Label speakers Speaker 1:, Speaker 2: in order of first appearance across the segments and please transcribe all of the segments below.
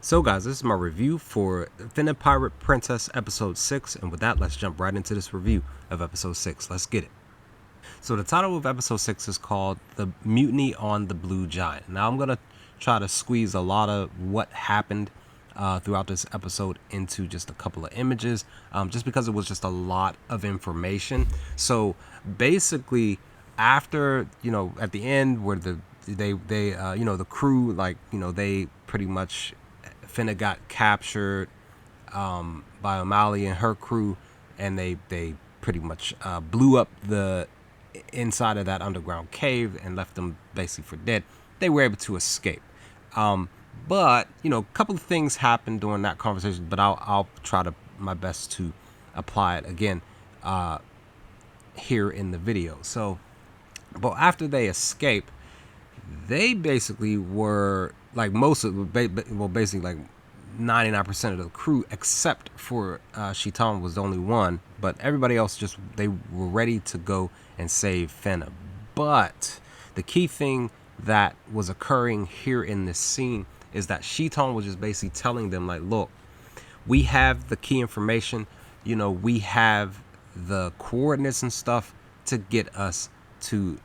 Speaker 1: So guys, this is my review for Fena Pirate Princess episode 6, and with that, let's jump right into this review of episode 6. Let's get it. So the title of episode 6 is called The Mutiny on the Blue Giant. Now I'm going to try to squeeze a lot of what happened throughout this episode into just a couple of images, just because it was just a lot of information. So basically, after, at the end where the crew, they pretty much, Fena got captured by O'Malley and her crew, and they pretty much blew up the inside of that underground cave and left them basically for dead. They were able to escape. But, a couple of things happened during that conversation, but I'll try my best to apply it again here in the video. So, but after they escape, they basically were like basically like 99% of the crew, except for Shitan was the only one, but everybody else they were ready to go and save Fena. But the key thing that was occurring here in this scene is that Shitan was just basically telling them, like, look, we have the key information, we have the coordinates and stuff to get us to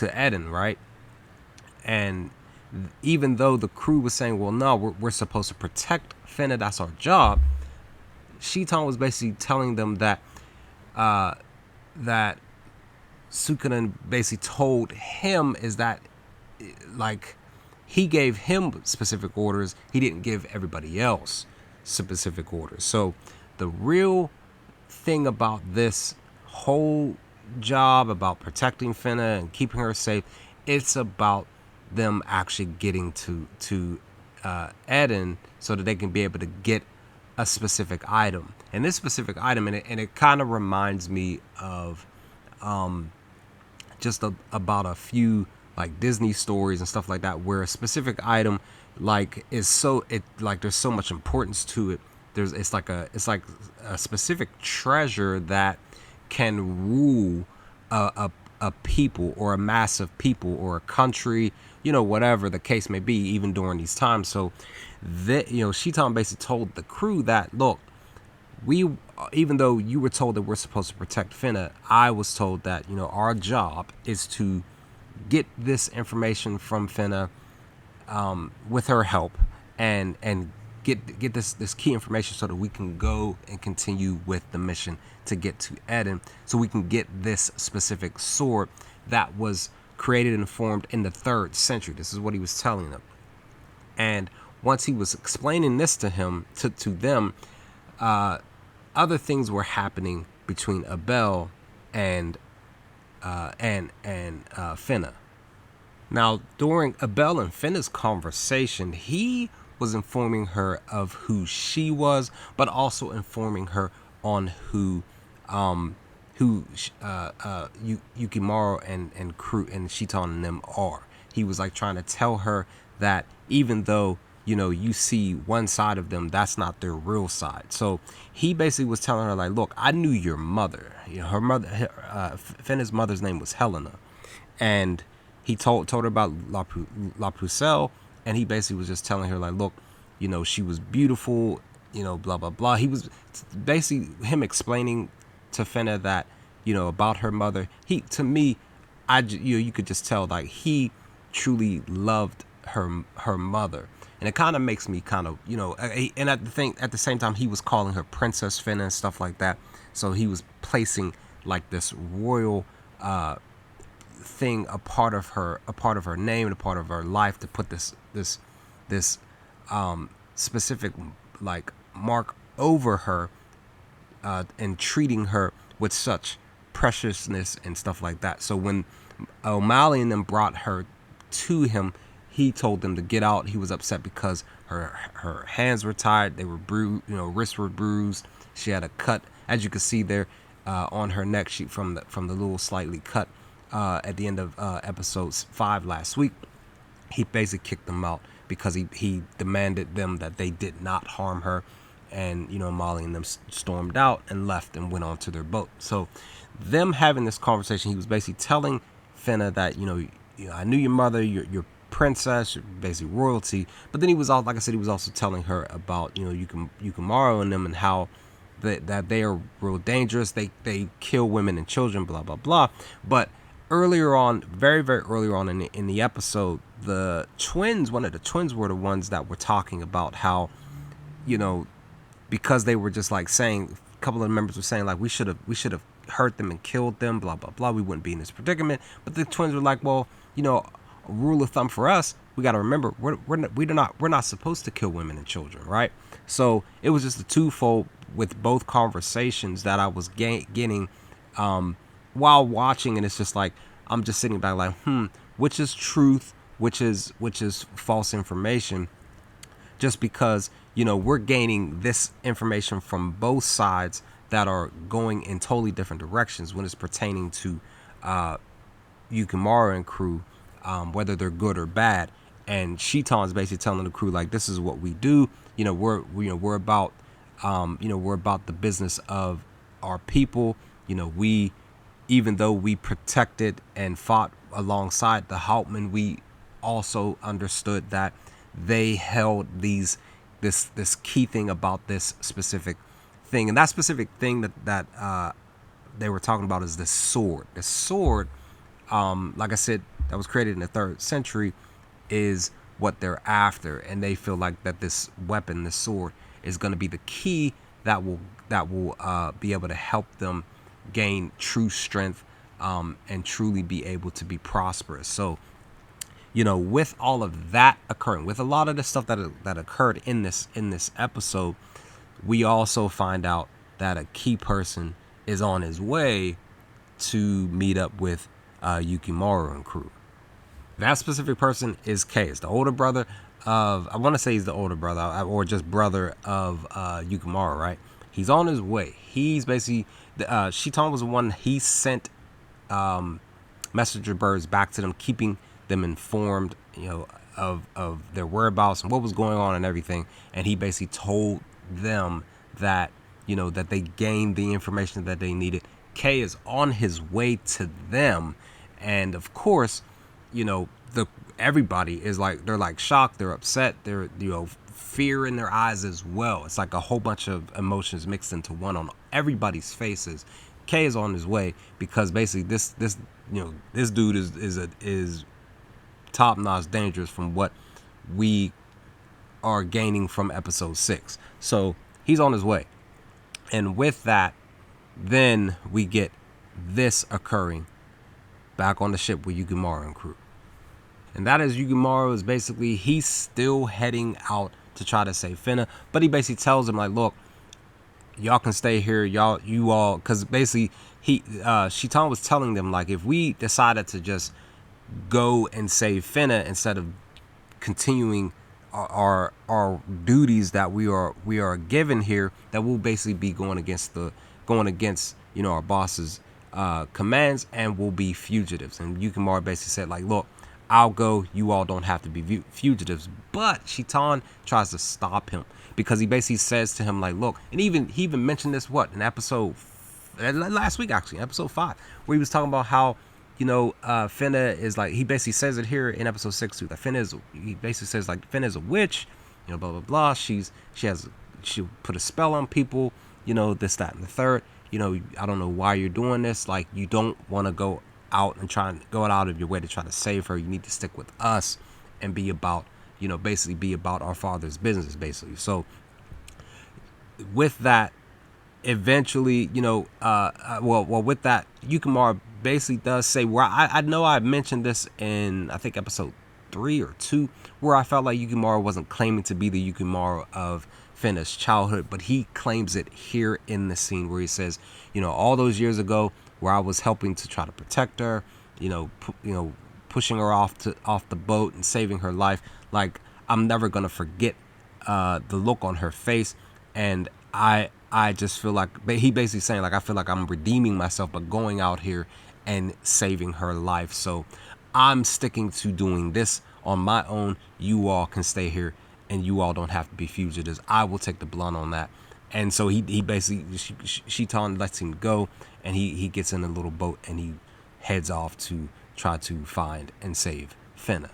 Speaker 1: Eden, right? And even though the crew was saying, well, no, we're supposed to protect Fena, that's our job, Shitan was basically telling them that that Sukunin basically told him is that, like, he gave him specific orders, he didn't give everybody else specific orders. So the real thing about this whole job, about protecting Fena and keeping her safe, it's about them actually getting to Eden so that they can be able to get a specific item. And this specific item, and it kind of reminds me of about a few like Disney stories and stuff like that, where a specific item there's so much importance to it. It's like a specific treasure that can rule a people or a mass of people or a country, whatever the case may be, even during these times. So Shitan basically told the crew that, look, even though you were told that we're supposed to protect Fena, I was told that, our job is to get this information from Fena with her help and get this key information so that we can go and continue with the mission to get to Eden, so we can get this specific sword that was created and formed in the 3rd century. This is what he was telling them. And once he was explaining this to them, other things were happening between Abel and Fena. Now, during Abel and Fena's conversation, he was informing her of who she was, but also informing her on who Yukimura and crew and Shitan and them are. He was like trying to tell her that even though you see one side of them, that's not their real side. So he basically was telling her, like, look, I knew your mother. Her mother, Fena's mother's name was Helena, and he told her about La Pucelle, and he basically was just telling her, like, look, she was beautiful, blah blah blah. He was basically him explaining to Fena that, about her mother. You could just tell, like, he truly loved her mother. And it kind of makes me kind of, and at the same time, he was calling her Princess Fena and stuff like that. So he was placing like this royal thing, a part of her name and a part of her life, to put this specific like mark over her, and treating her with such preciousness and stuff like that. So when O'Malley and them brought her to him, he told them to get out. He was upset because her hands were tied. They were bruised, wrists were bruised. She had a cut, as you can see there, on her neck. From the little slightly cut at the end of episode 5 last week. He basically kicked them out because he demanded them that they did not harm her. And Molly and them stormed out and left and went on to their boat. So them having this conversation, he was basically telling Fena that I knew your mother. You're princess, basically royalty. But then he was also, like I said, he was also telling her about, Yukimura and them, and how that they are real dangerous. They kill women and children, blah blah blah. But earlier on, very very earlier on in the episode, one of the twins were the ones that were talking about how, because they were just like saying, a couple of the members were saying like we should have hurt them and killed them, blah blah blah, we wouldn't be in this predicament. But the twins were like, well, a rule of thumb for us, we got to remember we're not supposed to kill women and children, right? So it was just a twofold with both conversations that I was getting while watching, and it's just like I'm just sitting back like, which is truth, which is false information, just because we're gaining this information from both sides that are going in totally different directions when it's pertaining to Yukimura and crew, whether they're good or bad. And Shitan's basically telling the crew like, this is what we do. We're about the business of our people. We, even though we protected and fought alongside the Houtman, we also understood that they held this key thing about this specific thing, and that specific thing that they were talking about is the sword. The sword, like I said, that was created in the 3rd century, is what they're after, and they feel like that this weapon, this sword, is going to be the key that will be able to help them gain true strength and truly be able to be prosperous. So, with all of that occurring, with a lot of the stuff that occurred in this episode, we also find out that a key person is on his way to meet up with Yukimura and crew. That specific person is Kay. It's the older brother of, I want to say he's the older brother, or just brother of Yukimura, right? He's on his way. He's basically, Shitan was the one, he sent messenger birds back to them, keeping them informed, of their whereabouts and what was going on and everything. And he basically told them that, that they gained the information that they needed. Kay is on his way to them, and of course, everybody is like, they're like shocked, they're upset, they're fear in their eyes as well. It's like a whole bunch of emotions mixed into one on everybody's faces. Kay is on his way because basically this dude is top notch dangerous from what we are gaining from episode 6. So he's on his way, and with that, then we get this occurring back on the ship with Yukimura and crew. And that is, Yukimura is basically, he's still heading out to try to save Fena, but he basically tells him like, look, y'all can stay here, you all, because basically Shitan was telling them like, if we decided to just go and save Fena instead of continuing our duties that we are given here, that we'll basically be going against our boss's commands, and we'll be fugitives. And Yukimura basically said like, look, I'll go, you all don't have to be fugitives. But Shitan tries to stop him, because he basically says to him like, look, and he even mentioned this in episode last week, actually, episode 5, where he was talking about how Fena is like, he basically says it here in episode 6 too, that he basically says like, Fena is a witch, blah blah blah, she'll put a spell on people, this, that, and the third. I don't know why you're doing this. Like, you don't want to go out and go out of your way to try to save her. You need to stick with us and be about, basically be about our father's business, basically. So with that, eventually, with that, Yukimura basically does say, where I know I mentioned this in, I think, episode 3 or 2, where I felt like Yukimura wasn't claiming to be the Yukimura of Fena's childhood, but he claims it here in the scene where he says, all those years ago, where I was helping to try to protect her, pushing her off the boat and saving her life. Like, I'm never gonna forget the look on her face, and I just feel like, he basically saying like, I feel like I'm redeeming myself by going out here and saving her life. So I'm sticking to doing this on my own. You all can stay here, and you all don't have to be fugitives. I will take the blunt on that. And so he basically, Shitan lets him go, and he gets in a little boat and he heads off to try to find and save Fena.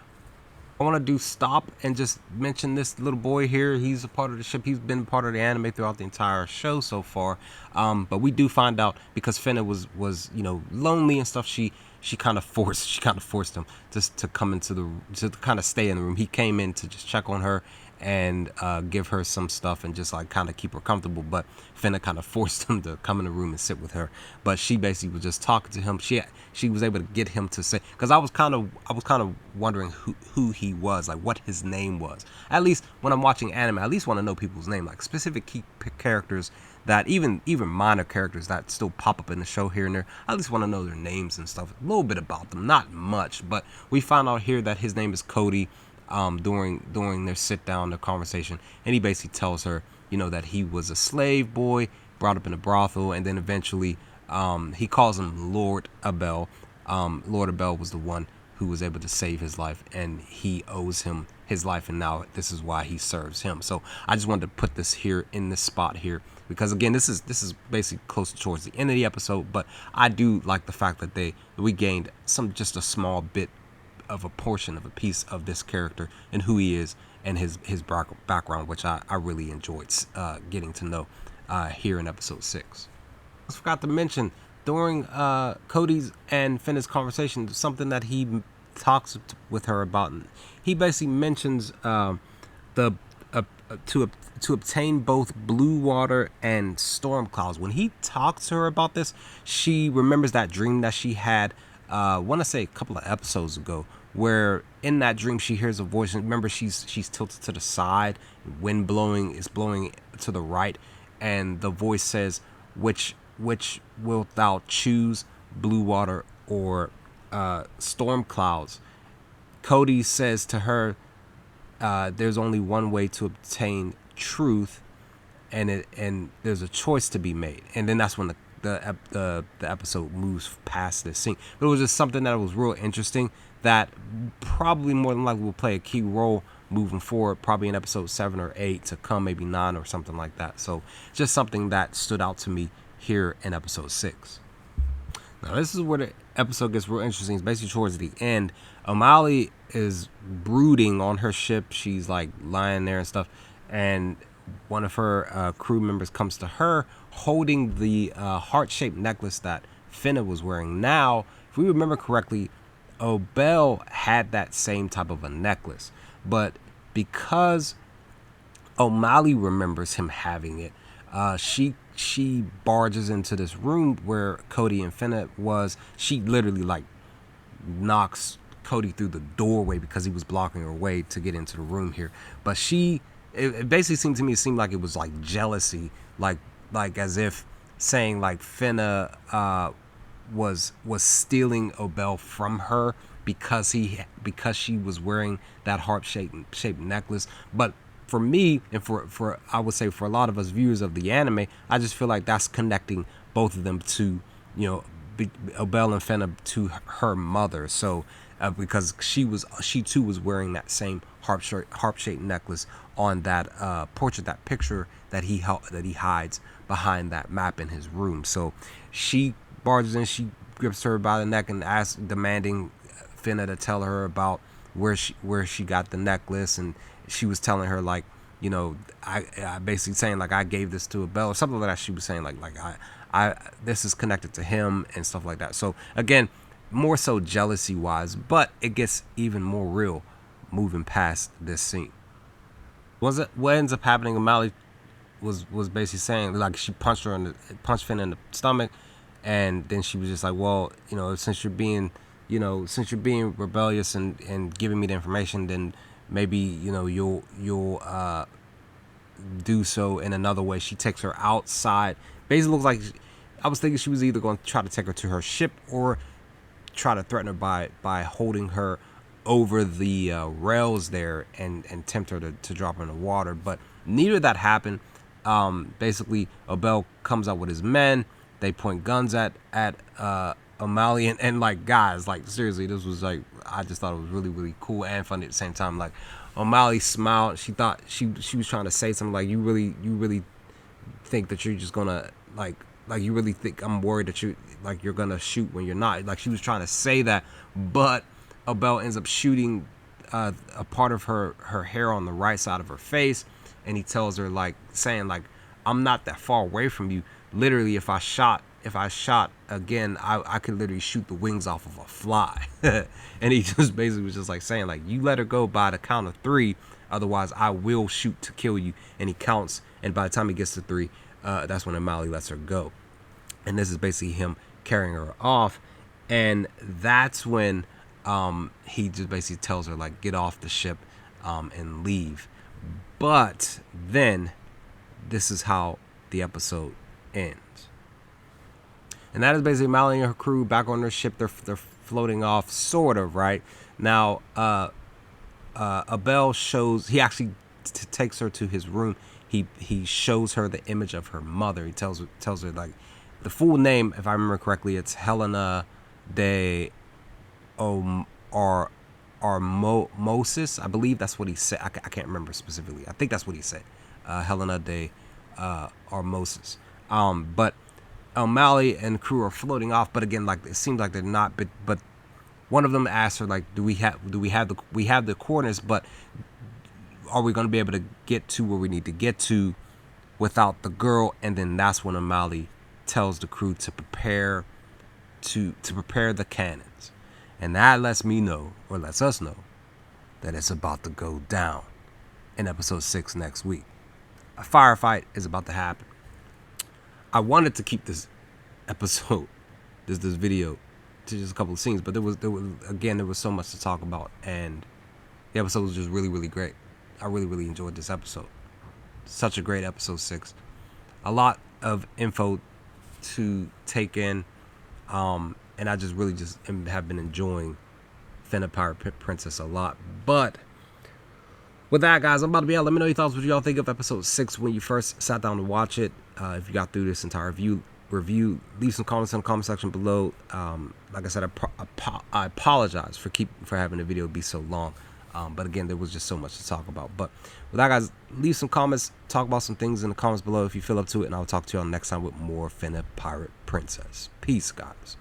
Speaker 1: I want to do stop and just mention this little boy here. He's a part of the ship. He's been part of the anime throughout the entire show so far. But we do find out because Fena was lonely and stuff. She kind of forced him to come into to kind of stay in the room. He came in to just check on her and give her some stuff and just like kind of keep her comfortable. But Fena kind of forced him to come in the room and sit with her. But she basically was just talking to him. She was able to get him to say, because I was kind of wondering who he was, like what his name was. At least when I'm watching anime, I at least want to know people's name, like specific key characters that even minor characters that still pop up in the show here and there. I at least want to know their names and stuff, a little bit about them, not much. But we found out here that his name is Cody. During their sit down, their conversation, and he basically tells her, that he was a slave boy brought up in a brothel, and then eventually he calls him Lord Abel. Lord Abel was the one who was able to save his life, and he owes him his life, and now this is why he serves him. So I just wanted to put this here in this spot here because again, this is basically close towards the end of the episode, but I do like the fact that we gained just a small bit of a portion of a piece of this character and who he is and his background, which I really enjoyed getting to know here in episode 6. I forgot to mention during Cody's and Finna's conversation, something that he talks with her about. He basically mentions to obtain both blue water and storm clouds. When he talks to her about this, she remembers that dream that she had. I want to say a couple of episodes ago, where in that dream she hears a voice. And remember, she's tilted to the side, wind is blowing to the right, and the voice says, "Which wilt thou choose, blue water or storm clouds?" Cody says to her, "There's only one way to obtain truth, and there's a choice to be made." And then that's when the episode moves past this scene. But it was just something that was real interesting that probably more than likely will play a key role moving forward, probably in episode 7 or 8 to come, maybe 9 or something like that. So just something that stood out to me here in episode 6. Now this is where the episode gets real interesting. It's basically towards the end. O'Malley is brooding on her ship. She's like lying there and stuff, and one of her crew members comes to her holding the heart-shaped necklace that Fena was wearing. Now, if we remember correctly, Abel had that same type of a necklace, but because O'Malley remembers him having it, she barges into this room where Cody and Fena was. She literally like knocks Cody through the doorway because he was blocking her way to get into the room here. But it basically seemed like it was like jealousy, like as if saying like Fena was stealing Abel from her because she was wearing that heart-shaped necklace. But for me, and for I would say for a lot of us viewers of the anime, I just feel like that's connecting both of them to, Abel and Fena to her mother. So because she too was wearing that same harp-shaped necklace on that portrait, that picture that he hides behind that map in his room. So she barges in, she grips her by the neck and demanding Fena to tell her about where she got the necklace, and she was telling her like, I basically saying like I gave this to Abel or something like that. She was saying like I this is connected to him and stuff like that. So again, more so jealousy wise, but it gets even more real moving past this scene. What ends up happening? O'Malley was basically saying like she punched Finn in the stomach, and then she was just like, well, since you're being rebellious and giving me the information, then maybe you'll do so in another way. She takes her outside. Basically looks like I was thinking she was either going to try to take her to her ship or try to threaten her by holding her over the rails there and tempt her to drop her in the water. But neither of that happened. Basically, Abel comes out with his men. They point guns at O'Malley and like, guys, like seriously, this was like, I just thought it was really, really cool and funny at the same time. Like, O'Malley smiled. She thought she was trying to say something like, you really think that you're just gonna like you really think I'm worried that you're gonna shoot when you're not. Like, she was trying to say that, but Abel ends up shooting a part of her hair on the right side of her face, and he tells her, like, saying, like, I'm not that far away from you. Literally, if I shot again, I could literally shoot the wings off of a fly. And he just basically was just like saying, like, you let her go by the count of 3, otherwise I will shoot to kill you. And he counts, and by the time he gets to 3, that's when O'Malley lets her go. And this is basically him carrying her off, and that's when he just basically tells her, like, get off the ship and leave. But then this is how the episode ends. And that is basically O'Malley and her crew back on their ship. They're floating off, sort of, right? Now, Abel shows, he actually takes her to his room. He shows her the image of her mother. He tells her, like, the full name, if I remember correctly, it's Helena de Moses. I believe that's what he said. I can't remember specifically. I think that's what he said. Helena de Moses. But O'Malley and crew are floating off, but again, like, it seems like they're not. But one of them asks her, like, we have the coordinates, but are we going to be able to get to where we need to get to without the girl? And then that's when O'Malley tells the crew to prepare the cannons, and that lets us know that it's about to go down in episode 6 next week. A firefight is about to happen. I wanted to keep this episode, this video, to just a couple of scenes, but there was so much to talk about, and the episode was just really, really great. I really, really enjoyed this episode. Such a great episode 6. A lot of info to take in, and I just really have been enjoying Fena Pirate Princess a lot. But with that, guys, I'm about to be out. Let me know your thoughts. What y'all think of episode 6 when you first sat down to watch it? If you got through this entire review, leave some comments in the comment section below. Like I said, I apologize for having the video be so long. But again, there was just so much to talk about. But with that, guys, leave some comments, talk about some things in the comments below if you feel up to it, and I'll talk to you all next time with more Fena Pirate Princess. Peace, guys.